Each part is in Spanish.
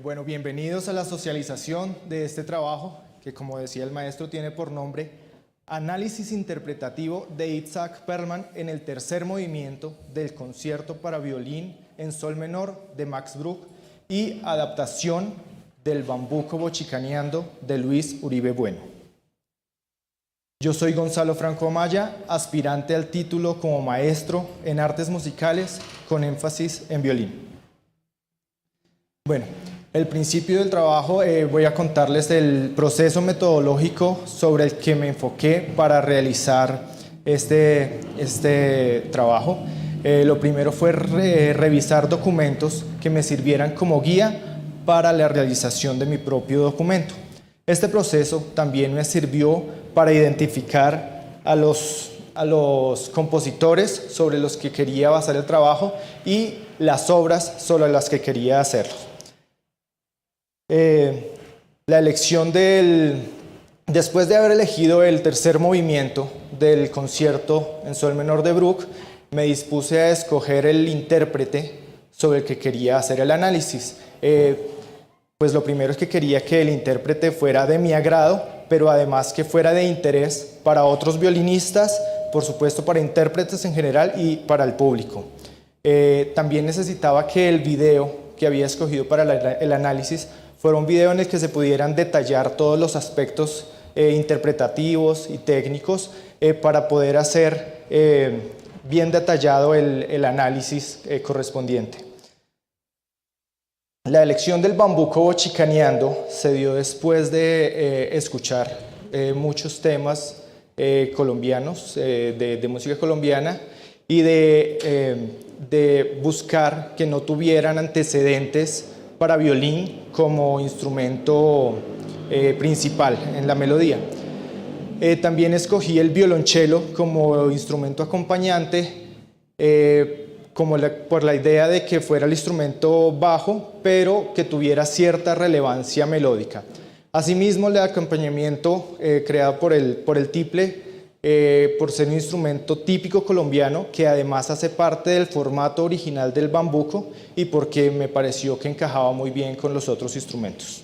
Bueno, bienvenidos a la socialización de este trabajo que, como decía el maestro, tiene por nombre Análisis interpretativo de Itzhak Perlman en el tercer movimiento del concierto para violín en sol menor de Max Bruch y adaptación del Bambuco Bochicaneando de Luis Uribe Bueno. Yo soy Gonzalo Franco Amaya, aspirante al título como maestro en artes musicales con énfasis en violín. Bueno, el principio del trabajo voy a contarles el proceso metodológico sobre el que me enfoqué para realizar este trabajo. Lo primero fue revisar documentos que me sirvieran como guía para la realización de mi propio documento. Este proceso también me sirvió para identificar a los compositores sobre los que quería basar el trabajo y las obras sobre las que quería hacerlo. La elección después de haber elegido el tercer movimiento del concierto en sol menor de Bruch, me dispuse a escoger el intérprete sobre el que quería hacer el análisis. Pues lo primero es que quería que el intérprete fuera de mi agrado, pero además que fuera de interés para otros violinistas, por supuesto para intérpretes en general y para el público. También necesitaba que el video que había escogido para el análisis fuera un video en el que se pudieran detallar todos los aspectos interpretativos y técnicos para poder hacer bien detallado el análisis correspondiente. La elección del Bambuco Bochicaneando se dio después de escuchar muchos temas colombianos, de música colombiana, y de buscar que no tuvieran antecedentes para violín como instrumento principal en la melodía. También escogí el violonchelo como instrumento acompañante, por la idea de que fuera el instrumento bajo, pero que tuviera cierta relevancia melódica. Asimismo, el acompañamiento creado por el tiple, por ser un instrumento típico colombiano que además hace parte del formato original del bambuco y porque me pareció que encajaba muy bien con los otros instrumentos.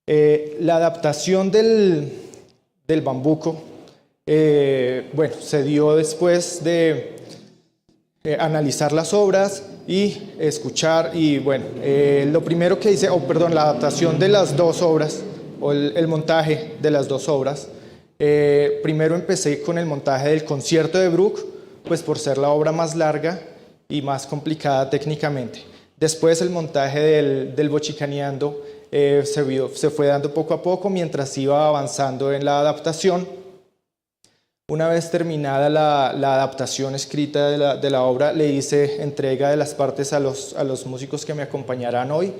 La adaptación del bambuco se dio después de analizar las obras y escuchar, y lo primero que hice, la adaptación de las dos obras, o el montaje de las dos obras. Primero empecé con el montaje del concierto de Bruch, pues por ser la obra más larga y más complicada técnicamente. Después el montaje del Bochicaneando se fue dando poco a poco mientras iba avanzando en la adaptación. Una vez terminada la adaptación escrita de la obra, le hice entrega de las partes a los músicos que me acompañarán hoy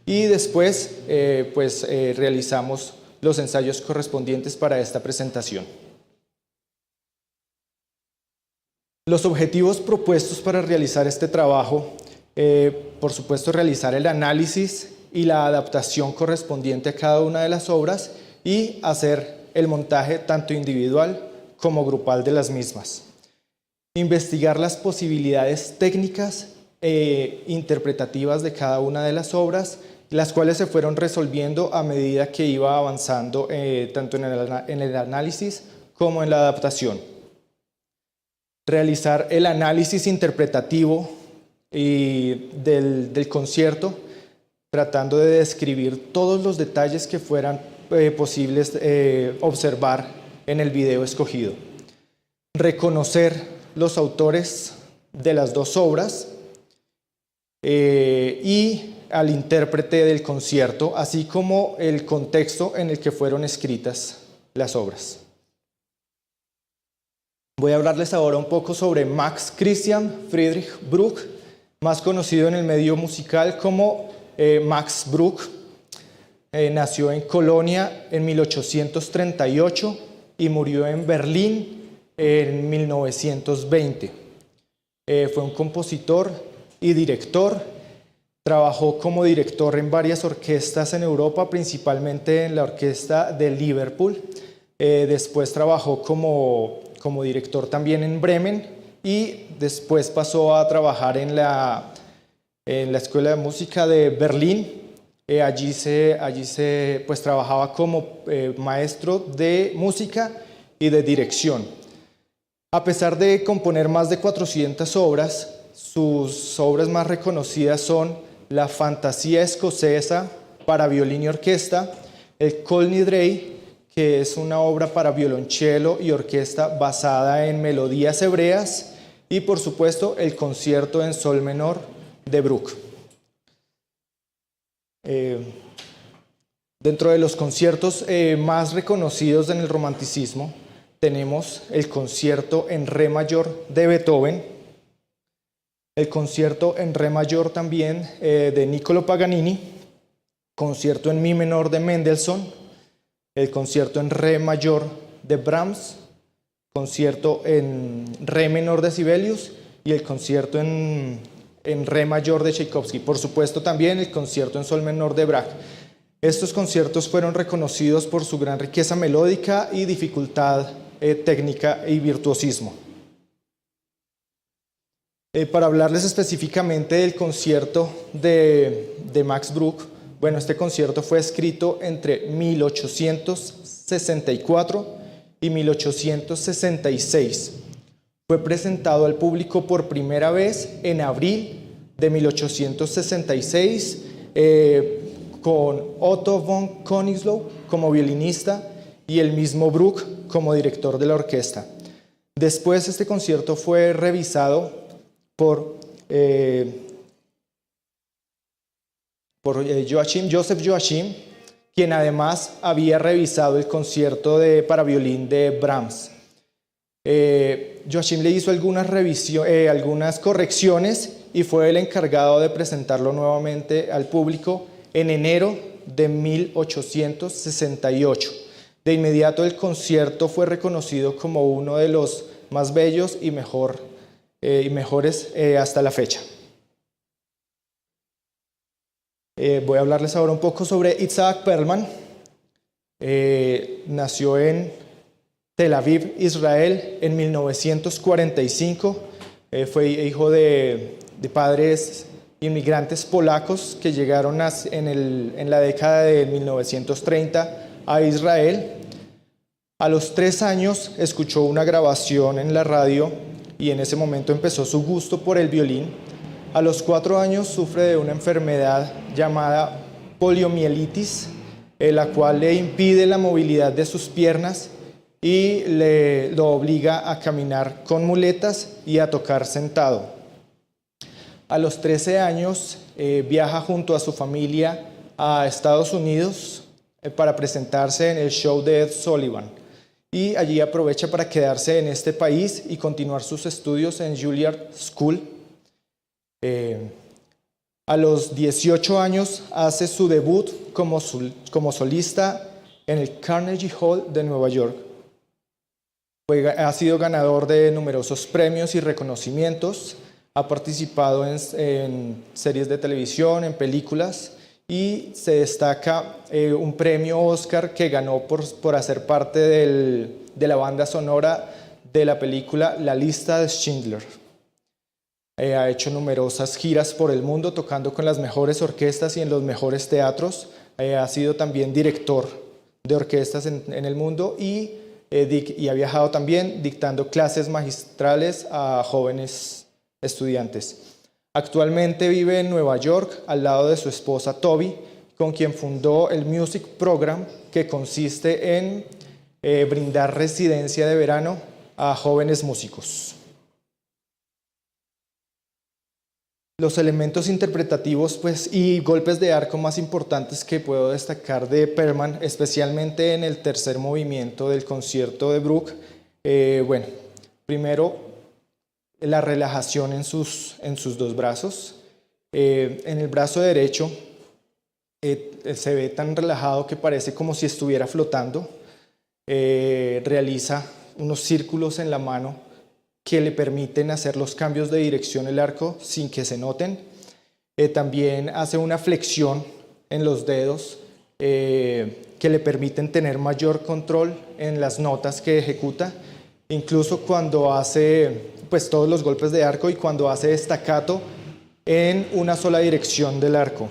y después realizamos los ensayos correspondientes para esta presentación. Los objetivos propuestos para realizar este trabajo, por supuesto, realizar el análisis y la adaptación correspondiente a cada una de las obras y hacer el montaje tanto individual como grupal de las mismas. Investigar las posibilidades técnicas e interpretativas de cada una de las obras, las cuales se fueron resolviendo a medida que iba avanzando tanto en el análisis como en la adaptación. Realizar el análisis interpretativo del concierto, tratando de describir todos los detalles que fueran posibles observar en el video escogido. Reconocer los autores de las dos obras y al intérprete del concierto, así como el contexto en el que fueron escritas las obras. Voy a hablarles ahora un poco sobre Max Christian Friedrich Bruch, más conocido en el medio musical como Max Bruch. Nació en Colonia en 1838 y murió en Berlín en 1920. Fue un compositor y director. Trabajó como director en varias orquestas en Europa, principalmente en la orquesta de Liverpool. Después trabajó como director también en Bremen y después pasó a trabajar en la en la Escuela de Música de Berlín. Allí pues, trabajaba como maestro de música y de dirección. A pesar de componer más de 400 obras, sus obras más reconocidas son la Fantasía Escocesa para violín y orquesta, el Kol Nidrei, que es una obra para violonchelo y orquesta basada en melodías hebreas, y por supuesto el Concierto en Sol menor de Bruch. Dentro de los conciertos más reconocidos en el romanticismo tenemos el Concierto en Re mayor de Beethoven, el Concierto en Re mayor también de Niccolò Paganini, Concierto en Mi menor de Mendelssohn, el Concierto en Re mayor de Brahms, Concierto en Re menor de Sibelius y el Concierto en Re mayor de Tchaikovsky. Por supuesto también el Concierto en Sol menor de Bach. Estos conciertos fueron reconocidos por su gran riqueza melódica y dificultad técnica y virtuosismo. Para hablarles específicamente del concierto de Max Bruch, bueno, este concierto fue escrito entre 1864 y 1866. Fue presentado al público por primera vez en abril de 1866 con Otto von Königslow como violinista y el mismo Bruch como director de la orquesta. Después este concierto fue revisado por Joseph Joachim, quien además había revisado el concierto para violín de Brahms. Joachim le hizo algunas correcciones y fue el encargado de presentarlo nuevamente al público en enero de 1868. De inmediato el concierto fue reconocido como uno de los más bellos y mejores hasta la fecha. Voy a hablarles ahora un poco sobre Isaac Perlman. Nació en Tel Aviv, Israel, en 1945. Fue hijo de padres inmigrantes polacos que llegaron en la década de 1930 a Israel. A los 3 años escuchó una grabación en la radio y en ese momento empezó su gusto por el violín. A los 4 años sufre de una enfermedad llamada poliomielitis, la cual le impide la movilidad de sus piernas y lo obliga a caminar con muletas y a tocar sentado. A los 13 años viaja junto a su familia a Estados Unidos para presentarse en el show de Ed Sullivan, y allí aprovecha para quedarse en este país y continuar sus estudios en Juilliard School. A los 18 años hace su debut como solista en el Carnegie Hall de Nueva York. Ha sido ganador de numerosos premios y reconocimientos, ha participado en series de televisión, en películas, y se destaca un premio Oscar que ganó por hacer parte de la banda sonora de la película La lista de Schindler. Ha hecho numerosas giras por el mundo tocando con las mejores orquestas y en los mejores teatros. Ha sido también director de orquestas en el mundo y ha viajado también dictando clases magistrales a jóvenes estudiantes. Actualmente vive en Nueva York al lado de su esposa Toby, con quien fundó el Music Program, que consiste en brindar residencia de verano a jóvenes músicos. Los elementos interpretativos y golpes de arco más importantes que puedo destacar de Perlman, especialmente en el tercer movimiento del concierto de Bruch, primero la relajación en sus 2 brazos. En el brazo derecho se ve tan relajado que parece como si estuviera flotando. Realiza unos círculos en la mano que le permiten hacer los cambios de dirección del arco sin que se noten. También hace una flexión en los dedos que le permiten tener mayor control en las notas que ejecuta, incluso cuando hace todos los golpes de arco, y cuando hace staccato en una sola dirección del arco.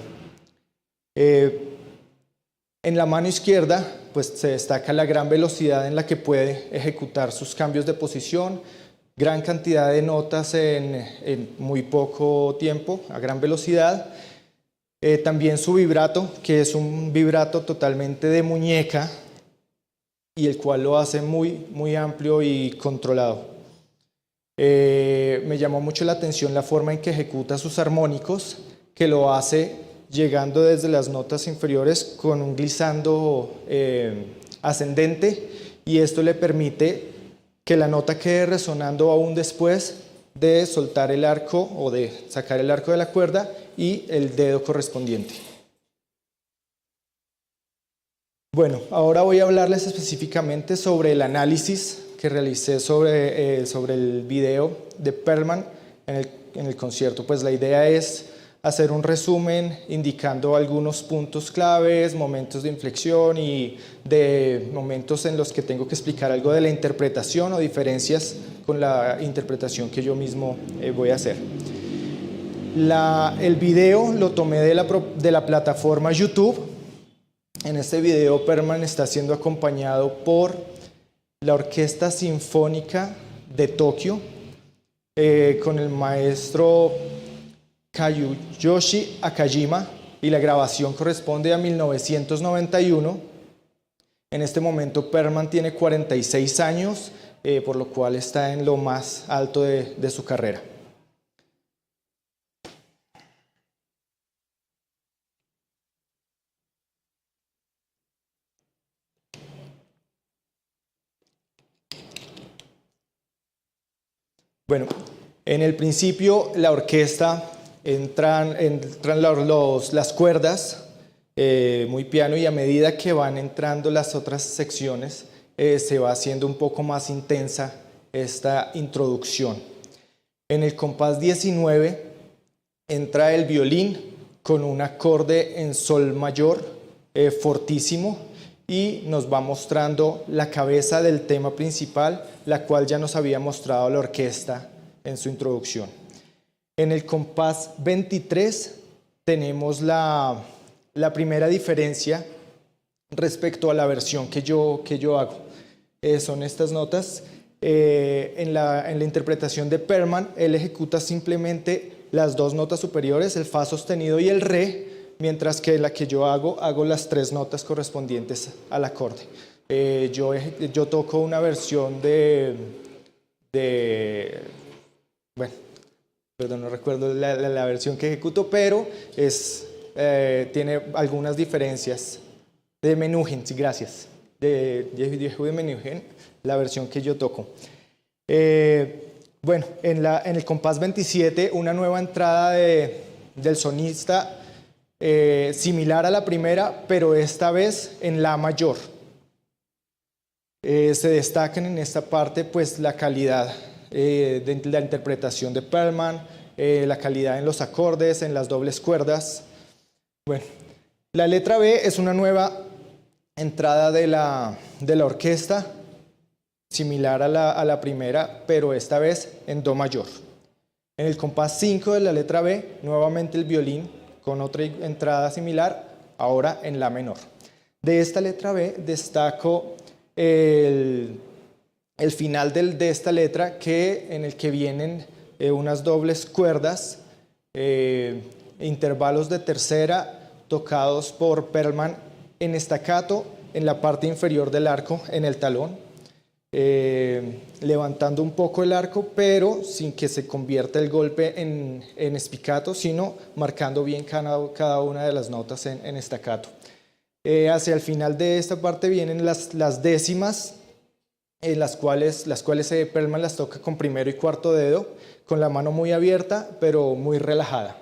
En la mano izquierda pues se destaca la gran velocidad en la que puede ejecutar sus cambios de posición, gran cantidad de notas en muy poco tiempo, a gran velocidad. También su vibrato, que es un vibrato totalmente de muñeca y el cual lo hace muy amplio y controlado. Me llamó mucho la atención la forma en que ejecuta sus armónicos, que lo hace llegando desde las notas inferiores con un glissando ascendente, y esto le permite que la nota quede resonando aún después de soltar el arco o de sacar el arco de la cuerda y el dedo correspondiente. Bueno, ahora voy a hablarles específicamente sobre el análisis que realicé sobre el video de Perlman en el concierto. Pues la idea es hacer un resumen indicando algunos puntos claves, momentos de inflexión y de momentos en los que tengo que explicar algo de la interpretación o diferencias con la interpretación que yo mismo voy a hacer. El video lo tomé de la plataforma YouTube. En este video Perlman está siendo acompañado por la Orquesta Sinfónica de Tokio con el maestro Kazuyoshi Akajima, y la grabación corresponde a 1991. En este momento Perlman tiene 46 años, por lo cual está en lo más alto de su carrera. Bueno, en el principio la orquesta entran las cuerdas, muy piano, y a medida que van entrando las otras secciones se va haciendo un poco más intensa esta introducción. En el compás 19 entra el violín con un acorde en sol mayor fortísimo, y nos va mostrando la cabeza del tema principal, la cual ya nos había mostrado la orquesta en su introducción. En el compás 23 tenemos la primera diferencia respecto a la versión que yo hago. Son estas notas. En la interpretación de Perlman, él ejecuta simplemente las dos notas superiores, el fa sostenido y el re, mientras que la que yo hago las tres notas correspondientes al acorde. Yo toco una versión bueno, perdón, no recuerdo la versión que ejecuto, pero tiene algunas diferencias. De Menuhin, sí, gracias. De Menuhin, la versión que yo toco. Bueno, en el compás 27, una nueva entrada del sonista, similar a la primera, pero esta vez en la mayor. Se destacan en esta parte pues la calidad de la interpretación de Perlman, la calidad en los acordes, en las dobles cuerdas. Bueno, la letra B es una nueva entrada de la orquesta, similar a la primera, pero esta vez en do mayor. En el compás 5 de la letra B, nuevamente el violín con otra entrada similar, ahora en la menor. De esta letra B destaco el final de esta letra, en el que vienen unas dobles cuerdas, intervalos de tercera tocados por Perlman en staccato en la parte inferior del arco, en el talón, levantando un poco el arco, pero sin que se convierta el golpe en spiccato, sino marcando bien cada una de las notas en staccato. Hacia el final de esta parte vienen las décimas, las cuales Perlman las toca con primero y cuarto dedo, con la mano muy abierta, pero muy relajada.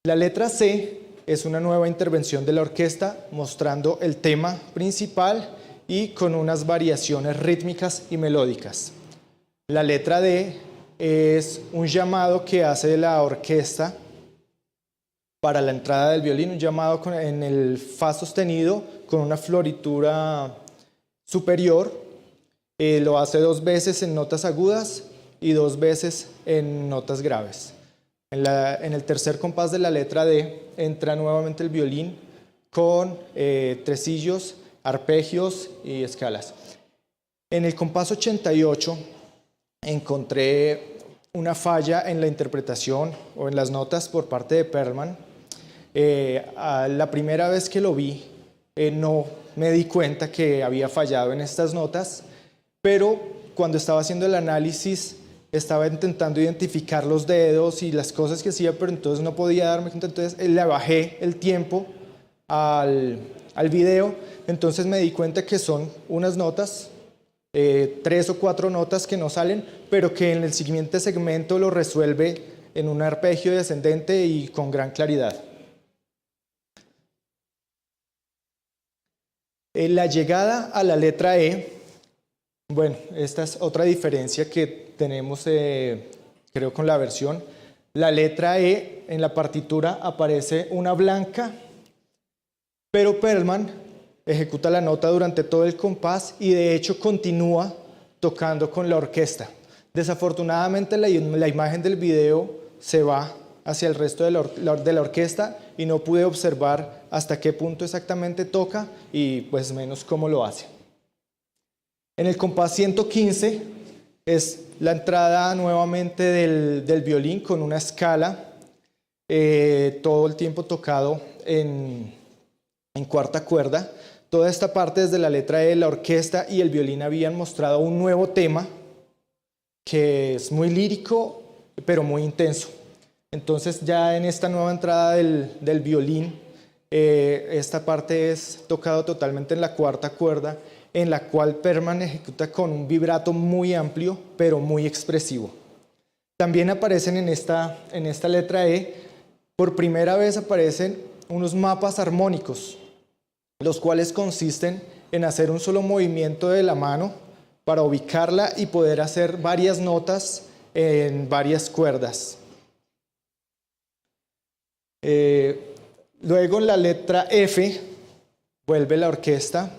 La letra C es una nueva intervención de la orquesta, mostrando el tema principal y con unas variaciones rítmicas y melódicas. La letra D es un llamado que hace la orquesta para la entrada del violín, un llamado en el fa sostenido con una floritura superior. Lo hace 2 veces en notas agudas y 2 veces en notas graves. En el tercer compás de la letra D entra nuevamente el violín con tresillos, arpegios y escalas. En el compás 88 encontré una falla en la interpretación o en las notas por parte de Perlman. La primera vez que lo vi no me di cuenta que había fallado en estas notas, pero cuando estaba haciendo el análisis estaba intentando identificar los dedos y las cosas que hacía, pero entonces no podía darme cuenta, entonces le bajé el tiempo al video, entonces me di cuenta que son unas notas, 3 o 4 notas que no salen, pero que en el siguiente segmento lo resuelve en un arpegio descendente y con gran claridad. La llegada a la letra E, bueno, esta es otra diferencia que tenemos, creo, con la versión. La letra E en la partitura aparece una blanca, pero Perlman ejecuta la nota durante todo el compás y de hecho continúa tocando con la orquesta. Desafortunadamente la imagen del video se va hacia el resto de la orquesta y no pude observar hasta qué punto exactamente toca y pues menos cómo lo hace. En el compás 115 es la entrada nuevamente del violín con una escala, todo el tiempo tocado en cuarta cuerda. Toda esta parte desde la letra E, la orquesta y el violín habían mostrado un nuevo tema que es muy lírico pero muy intenso. Entonces ya en esta nueva entrada del violín, esta parte es tocado totalmente en la cuarta cuerda, en la cual Perlman ejecuta con un vibrato muy amplio pero muy expresivo. También aparecen en esta letra E, por primera vez aparecen unos mapas armónicos, los cuales consisten en hacer un solo movimiento de la mano para ubicarla y poder hacer varias notas en varias cuerdas. Luego en la letra F vuelve la orquesta,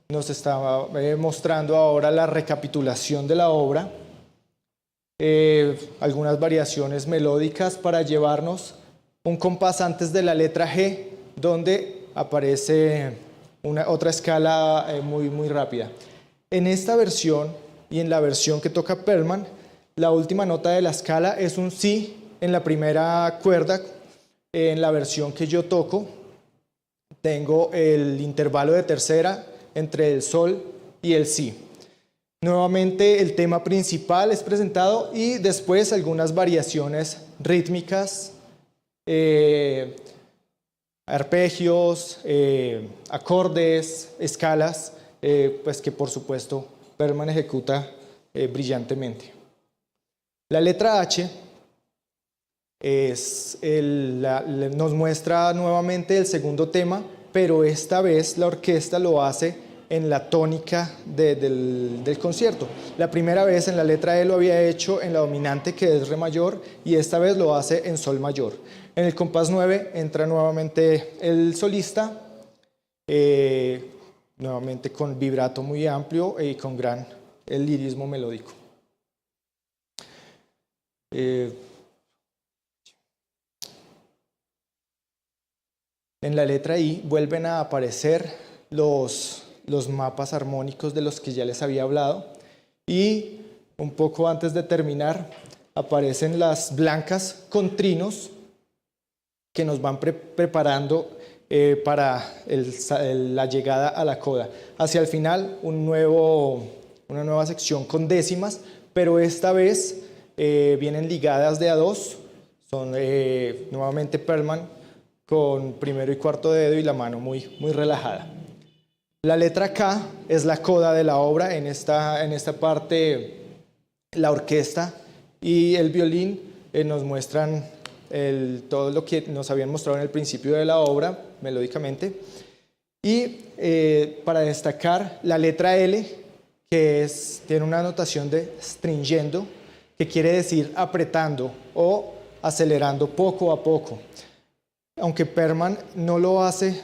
nos está mostrando ahora la recapitulación de la obra, algunas variaciones melódicas para llevarnos un compás antes de la letra G, donde aparece otra escala muy rápida. En esta versión y en la versión que toca Perlman, la última nota de la escala es un Si en la primera cuerda. En la versión que yo toco, tengo el intervalo de tercera entre el Sol y el Si. Nuevamente el tema principal es presentado y después algunas variaciones rítmicas, arpegios, acordes, escalas, pues que por supuesto Perlman ejecuta brillantemente. La letra H nos muestra nuevamente el segundo tema, pero esta vez la orquesta lo hace en la tónica del concierto. La primera vez en la letra E lo había hecho en la dominante, que es Re mayor, y esta vez lo hace en Sol mayor. En el compás 9 entra nuevamente el solista, nuevamente con vibrato muy amplio y con gran lirismo melódico. En la letra I vuelven a aparecer los mapas armónicos de los que ya les había hablado y un poco antes de terminar aparecen las blancas con trinos que nos van preparando para la llegada a la coda. Hacia el final una nueva sección con décimas, pero esta vez vienen ligadas de a dos, son nuevamente Perlman con primero y cuarto dedo y la mano muy relajada. La letra K es la coda de la obra. En esta parte la orquesta y el violín nos muestran todo lo que nos habían mostrado en el principio de la obra melódicamente. Y para destacar la letra L, que tiene una notación de stringendo, que quiere decir apretando o acelerando poco a poco. Aunque Perlman no lo hace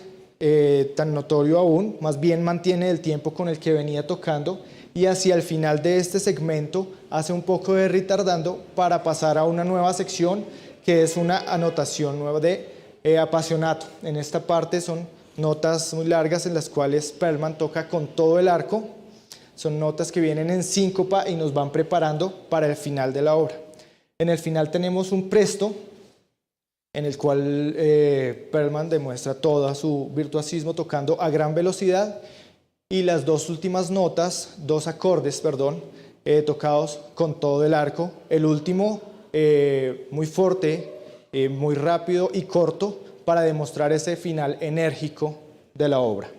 tan notorio aún, más bien mantiene el tiempo con el que venía tocando y hacia el final de este segmento hace un poco de retardando para pasar a una nueva sección que es una anotación nueva de apasionato. En esta parte son notas muy largas en las cuales Perlman toca con todo el arco. Son notas que vienen en síncopa y nos van preparando para el final de la obra. En el final tenemos un presto en el cual Perlman demuestra todo su virtuosismo tocando a gran velocidad, y las dos últimas notas, dos acordes, perdón, tocados con todo el arco. El último muy fuerte, muy rápido y corto para demostrar ese final enérgico de la obra.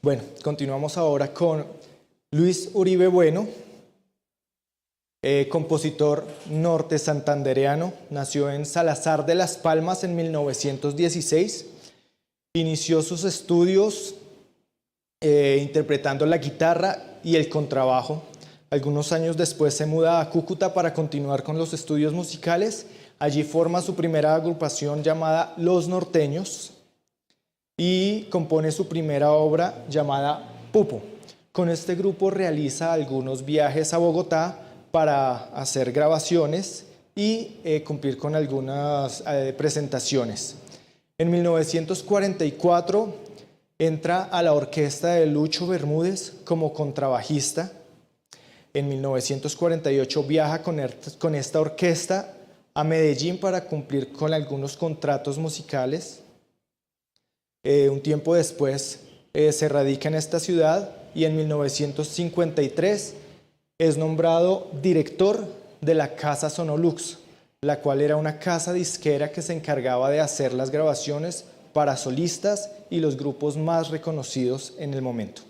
Bueno, continuamos ahora con Luis Uribe Bueno, compositor norte santandereano. Nació en Salazar de las Palmas en 1916. Inició sus estudios interpretando la guitarra y el contrabajo. Algunos años después se muda a Cúcuta para continuar con los estudios musicales. Allí forma su primera agrupación llamada Los Norteños y compone su primera obra llamada Pupo. Con este grupo realiza algunos viajes a Bogotá para hacer grabaciones y cumplir con algunas presentaciones. En 1944 entra a la orquesta de Lucho Bermúdez como contrabajista. En 1948 viaja con esta orquesta a Medellín para cumplir con algunos contratos musicales. Un tiempo después se radica en esta ciudad y en 1953 es nombrado director de la Casa Sonolux, la cual era una casa disquera que se encargaba de hacer las grabaciones para solistas y los grupos más reconocidos en el momento.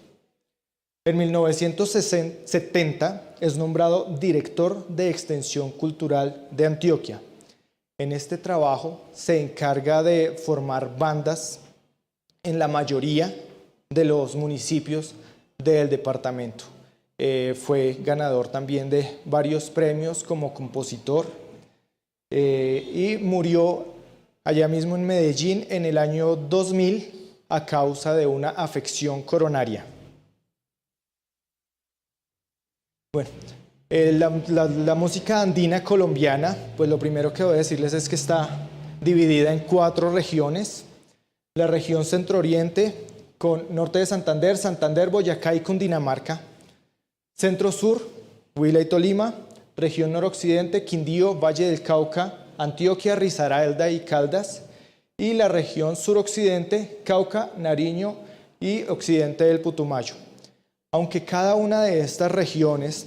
En 1970 es nombrado director de Extensión Cultural de Antioquia. En este trabajo se encarga de formar bandas en la mayoría de los municipios del departamento. Fue ganador también de varios premios como compositor y murió allá mismo en Medellín en el año 2000 a causa de una afección coronaria. Bueno, la música andina colombiana, pues lo primero que voy a decirles es que está dividida en 4 regiones. La región centro-oriente, con norte de Santander, Santander, Boyacá y Cundinamarca. Centro-sur, Huila y Tolima. Región noroccidente, Quindío, Valle del Cauca, Antioquia, Risaralda y Caldas. Y la región suroccidente, Cauca, Nariño y occidente del Putumayo. Aunque cada una de estas regiones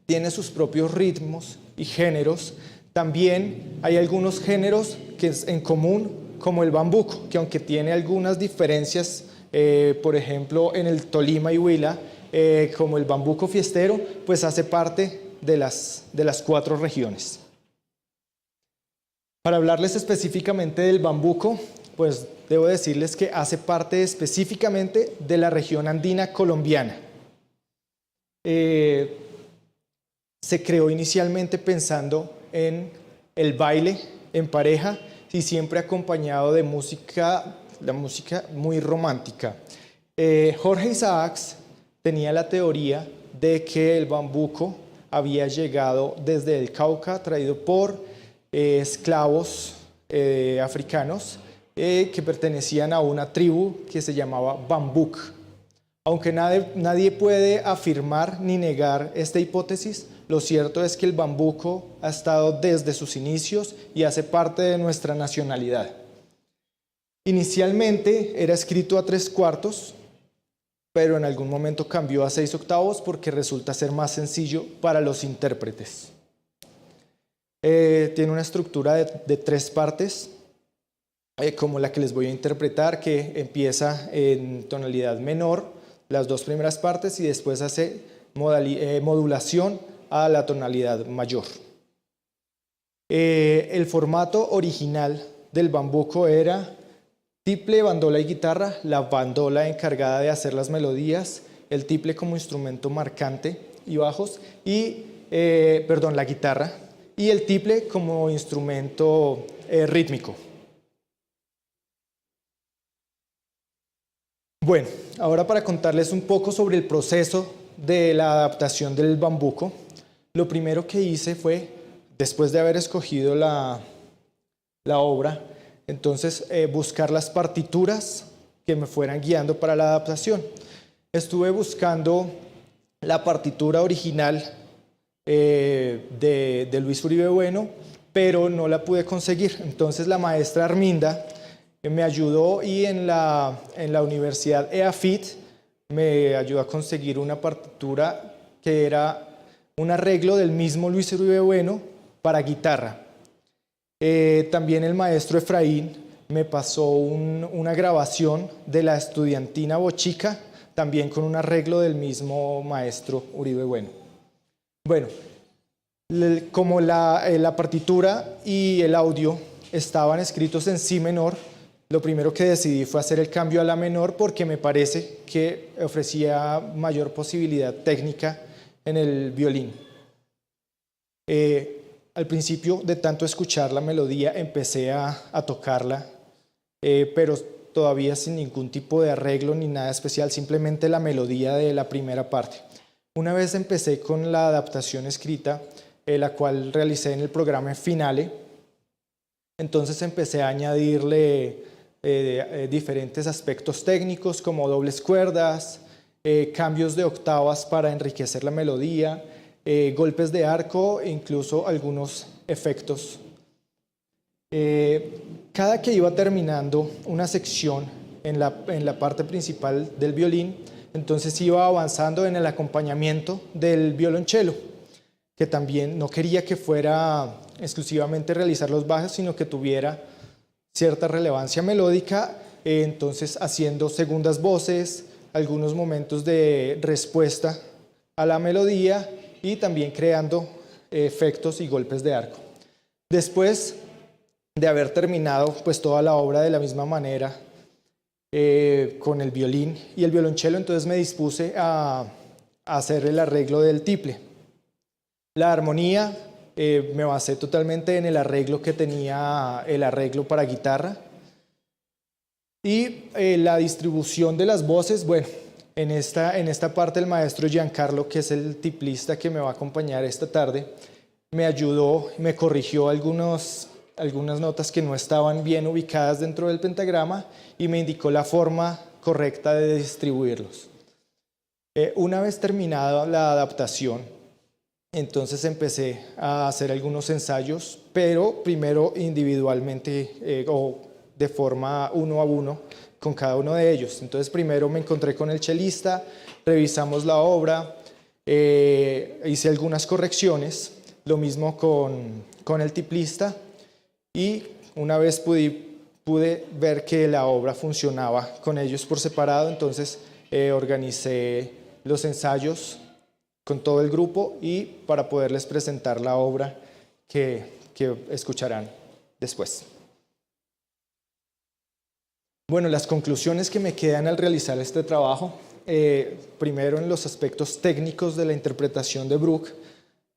tiene sus propios ritmos y géneros, también hay algunos géneros que es en común, como el bambuco, que aunque tiene algunas diferencias, por ejemplo en el Tolima y Huila, como el bambuco fiestero, pues hace parte de las 4 regiones. Para hablarles específicamente del bambuco, pues debo decirles que hace parte específicamente de la región andina colombiana. Se creó inicialmente pensando en el baile en pareja y siempre acompañado de la música muy romántica. Jorge Isaacs tenía la teoría de que el bambuco había llegado desde el Cauca, traído por esclavos africanos que pertenecían a una tribu que se llamaba Bambuk. Aunque nadie puede afirmar ni negar esta hipótesis, lo cierto es que el bambuco ha estado desde sus inicios y hace parte de nuestra nacionalidad. Inicialmente era escrito a 3/4, pero en algún momento cambió a 6/8 porque resulta ser más sencillo para los intérpretes. Tiene una estructura de 3 partes, como la que les voy a interpretar, que empieza en tonalidad menor, las 2 primeras partes, y después hace modulación a la tonalidad mayor. El formato original del bambuco era tiple, bandola y guitarra, la bandola encargada de hacer las melodías, el tiple como instrumento marcante y bajos, y la guitarra, y el tiple como instrumento rítmico. Bueno, ahora para contarles un poco sobre el proceso de la adaptación del Bambuco, lo primero que hice fue, después de haber escogido la obra, entonces buscar las partituras que me fueran guiando para la adaptación. Estuve buscando la partitura original de Luis Uribe Bueno, pero no la pude conseguir. Entonces la maestra Arminda me ayudó y en la Universidad EAFIT me ayudó a conseguir una partitura que era un arreglo del mismo Luis Uribe Bueno para guitarra. También el maestro Efraín me pasó una grabación de la estudiantina Bochica, también con un arreglo del mismo maestro Uribe Bueno. Bueno, como la partitura y el audio estaban escritos en si menor, lo primero que decidí fue hacer el cambio a la menor porque me parece que ofrecía mayor posibilidad técnica en el violín. Al principio, de tanto escuchar la melodía, empecé a tocarla, pero todavía sin ningún tipo de arreglo ni nada especial, simplemente la melodía de la primera parte. Una vez empecé con la adaptación escrita, la cual realicé en el programa Finale, entonces empecé a añadirle diferentes aspectos técnicos como dobles cuerdas, cambios de octavas para enriquecer la melodía, golpes de arco e incluso algunos efectos. Cada que iba terminando una sección en la parte principal del violín, entonces iba avanzando en el acompañamiento del violonchelo, que también no quería que fuera exclusivamente realizar los bajos, sino que tuviera cierta relevancia melódica, entonces haciendo segundas voces, algunos momentos de respuesta a la melodía y también creando efectos y golpes de arco. Después de haber terminado pues toda la obra de la misma manera con el violín y el violonchelo, entonces me dispuse a hacer el arreglo del tiple. La armonía, me basé totalmente en el arreglo que tenía el arreglo para guitarra. Y la distribución de las voces, bueno, en esta parte el maestro Giancarlo, que es el tiplista que me va a acompañar esta tarde, me ayudó, me corrigió algunas notas que no estaban bien ubicadas dentro del pentagrama y me indicó la forma correcta de distribuirlos. Una vez terminada la adaptación, entonces empecé a hacer algunos ensayos, pero primero individualmente o de forma uno a uno con cada uno de ellos. Entonces primero me encontré con el chelista, revisamos la obra, hice algunas correcciones, lo mismo con el tiplista y una vez pude ver que la obra funcionaba con ellos por separado, entonces organicé los ensayos con todo el grupo y para poderles presentar la obra que escucharán después. Bueno, las conclusiones que me quedan al realizar este trabajo, primero en los aspectos técnicos de la interpretación de Bruch,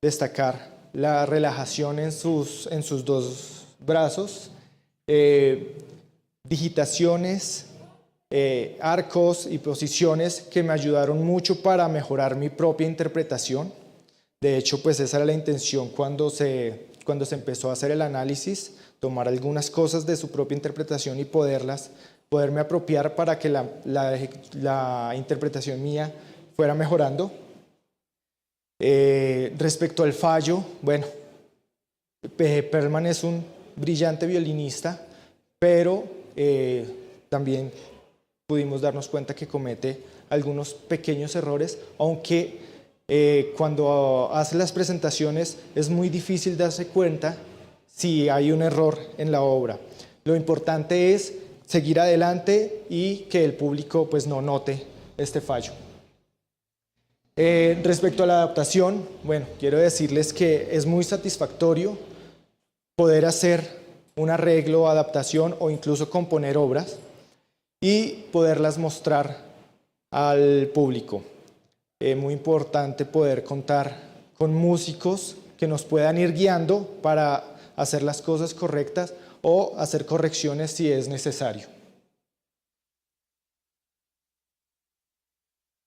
destacar la relajación en sus dos brazos, digitaciones, arcos y posiciones que me ayudaron mucho para mejorar mi propia interpretación. De hecho, pues esa era la intención cuando se empezó a hacer el análisis, tomar algunas cosas de su propia interpretación y poderme apropiar para que la interpretación mía fuera mejorando. Respecto al fallo, bueno, Perlman es un brillante violinista, pero también pudimos darnos cuenta que comete algunos pequeños errores, aunque cuando hace las presentaciones es muy difícil darse cuenta si hay un error en la obra. Lo importante es seguir adelante y que el público pues no note este fallo. Respecto a la adaptación, bueno, quiero decirles que es muy satisfactorio poder hacer un arreglo, adaptación o incluso componer obras y poderlas mostrar al público. Muy importante poder contar con músicos que nos puedan ir guiando para hacer las cosas correctas o hacer correcciones si es necesario.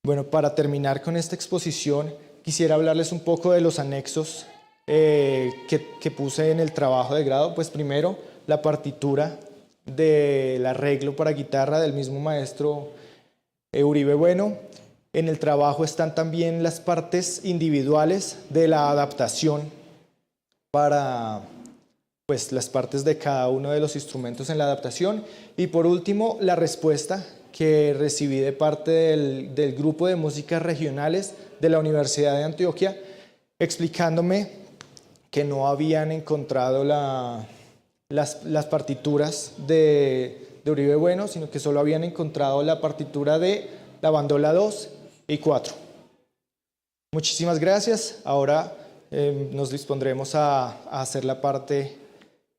Bueno, para terminar con esta exposición, quisiera hablarles un poco de los anexos que puse en el trabajo de grado. Pues primero, la partitura del arreglo para guitarra del mismo maestro Uribe Bueno. En el trabajo están también las partes individuales de la adaptación para pues, las partes de cada uno de los instrumentos en la adaptación. Y por último, la respuesta que recibí de parte del grupo de músicas regionales de la Universidad de Antioquia, explicándome que no habían encontrado las partituras de Uribe Bueno, sino que solo habían encontrado la partitura de la bandola 2 y 4. Muchísimas gracias. Ahora nos dispondremos a hacer la parte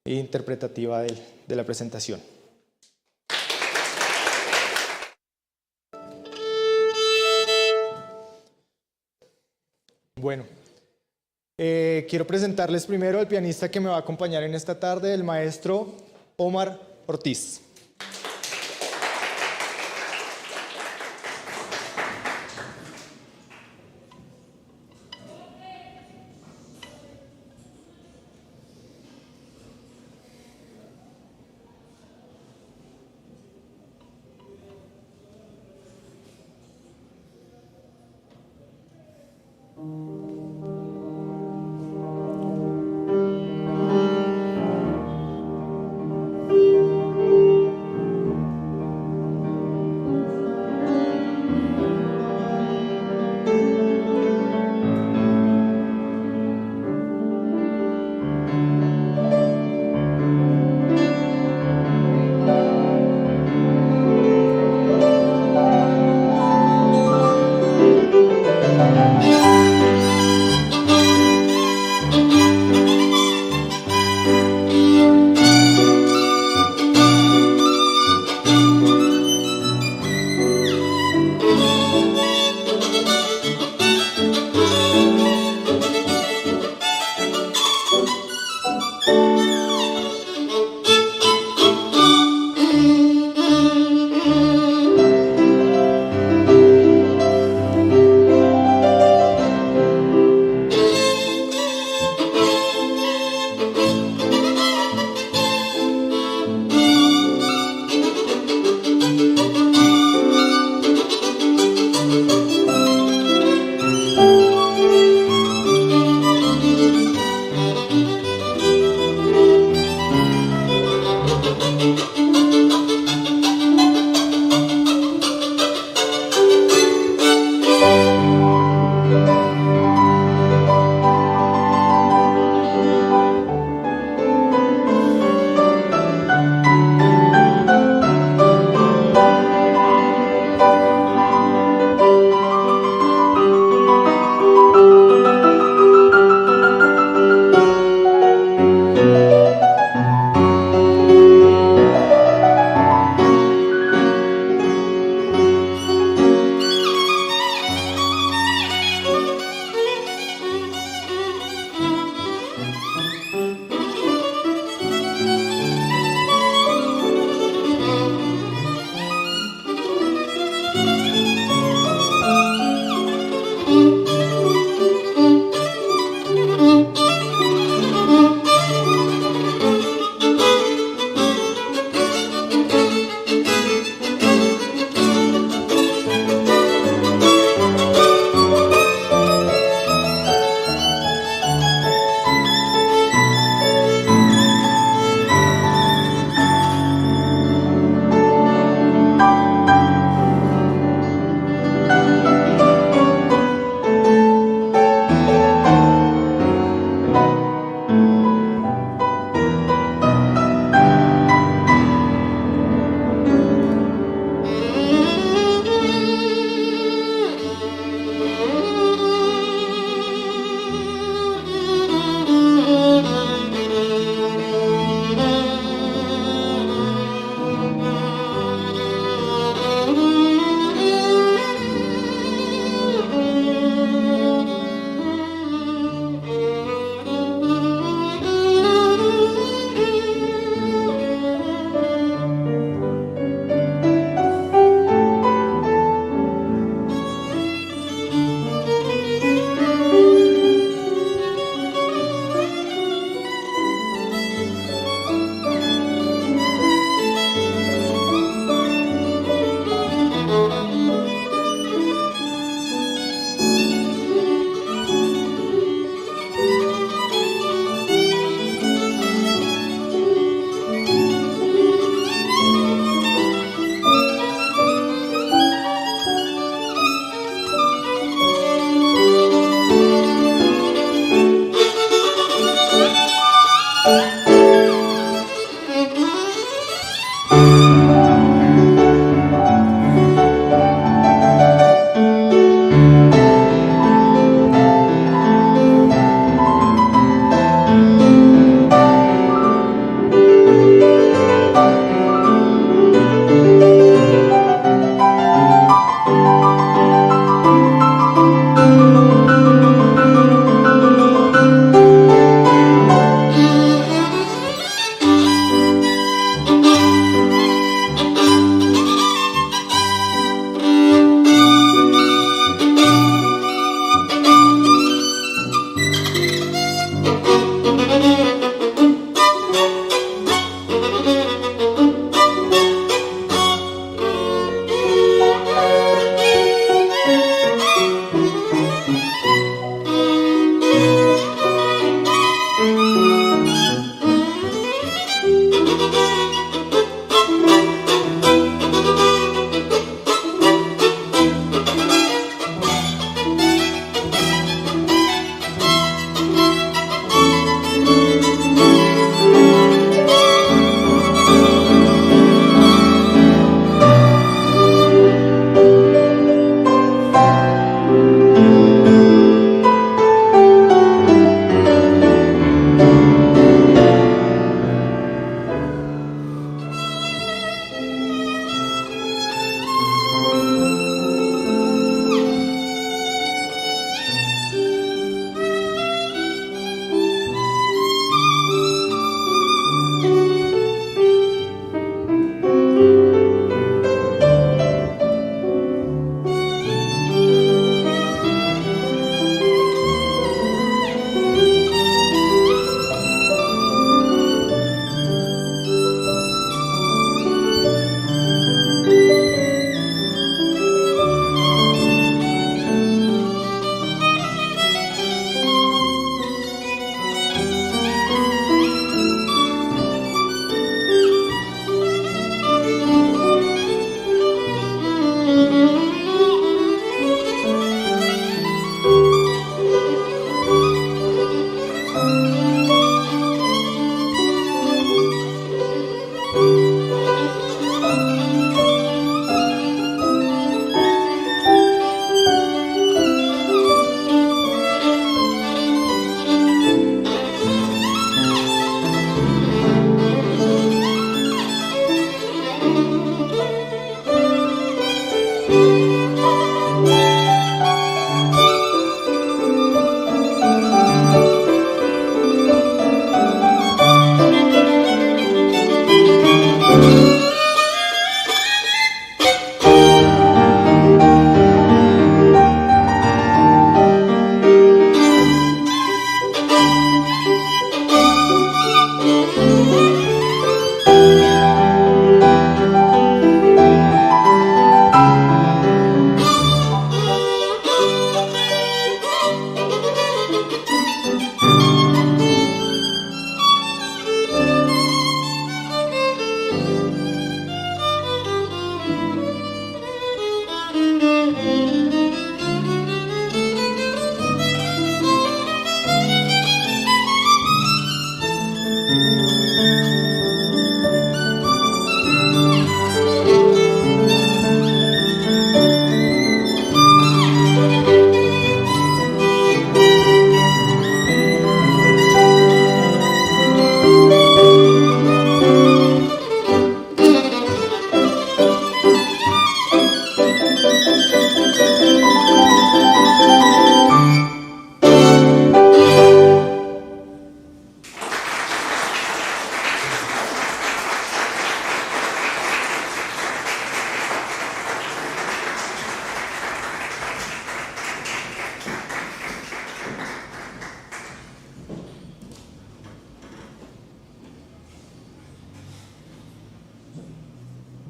interpretativa de la presentación. Bueno, quiero presentarles primero al pianista que me va a acompañar en esta tarde, el maestro Omar Ortiz.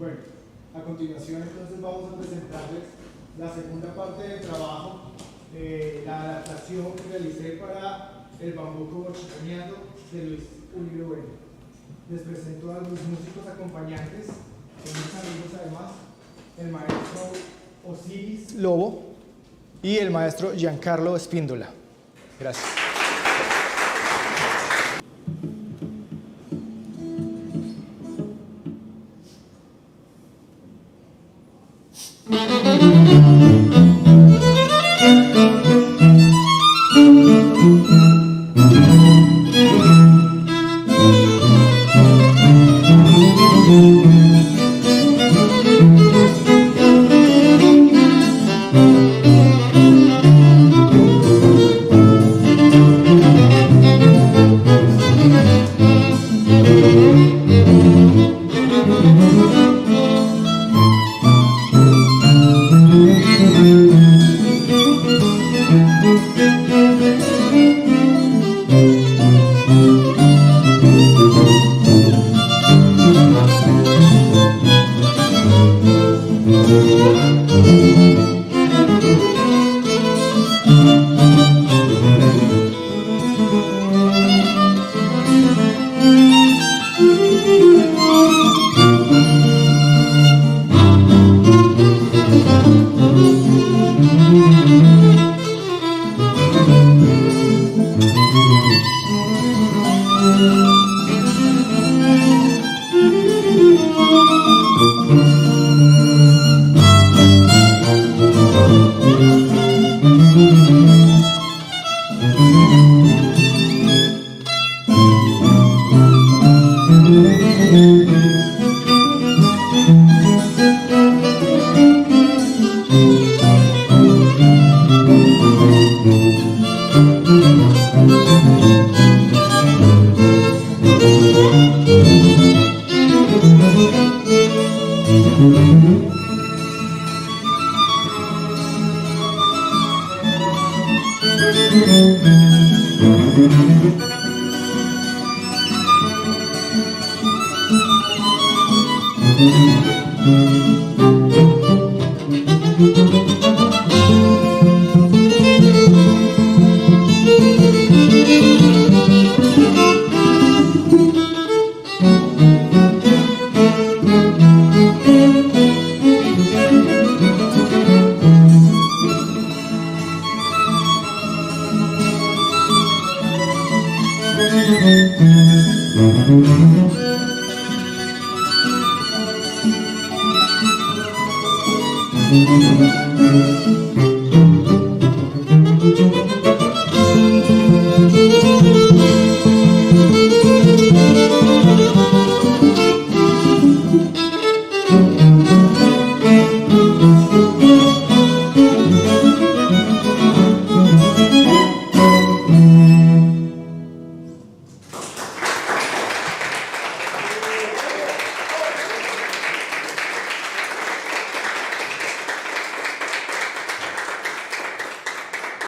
Bueno, a continuación entonces vamos a presentarles la segunda parte del trabajo, la adaptación que realicé para el bambuco bochicaneando de Luis Uribe Bueno. Les presento a los músicos acompañantes, son mis amigos además, el maestro Osiris Lobo y el maestro Giancarlo Espíndola. Gracias.